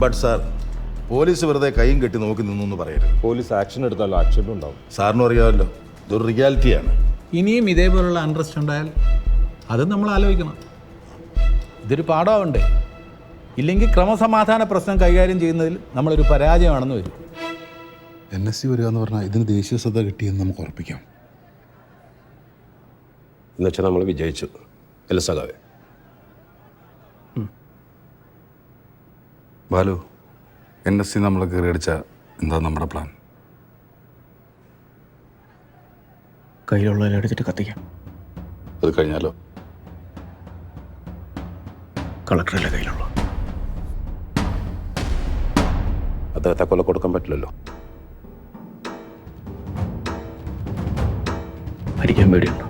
But sir, police വെറുതെ കൈയും കെട്ടി നോക്കി നിന്നു പറയരുത്. പോലീസ് ആക്ഷൻ എടുത്താലോ ആക്ഷേപം ഉണ്ടാവും. സാറിനും അറിയാമല്ലോ, ഇതൊരു റിയാലിറ്റിയാണ്. ഇനിയും ഇതേപോലുള്ള അൺട്രസ്റ്റ് ഉണ്ടായാൽ അത് നമ്മൾ ആലോചിക്കണം. ഇതൊരു പാഠമാവണ്ടേ? ഇല്ലെങ്കിൽ ക്രമസമാധാന പ്രശ്നം കൈകാര്യം ചെയ്യുന്നതിൽ നമ്മളൊരു പരാജയമാണെന്ന് വരും. NSC വരിക എന്ന് പറഞ്ഞാൽ ഇതിന് ദേശീയ ശ്രദ്ധ കിട്ടിയെന്ന് നമുക്ക് ഉറപ്പിക്കാം. എന്നുവെച്ചാൽ നമ്മൾ വിജയിച്ചു അല്ല സഖാവേ? ബാലു, NSC നമ്മൾ കയറിയടിച്ച എന്താ നമ്മുടെ പ്ലാൻ? കയ്യിലുള്ളതെല്ലാം എടുത്തിട്ട് കത്തിക്കാം. അത് കഴിഞ്ഞാലോ? കളക്ടറല്ലേ കയ്യിലുള്ള. അദ്ദേഹത്തെ കൊല കൊടുക്കാൻ പറ്റില്ലല്ലോ. ഭരിക്കാൻ പേടിയുണ്ടോ?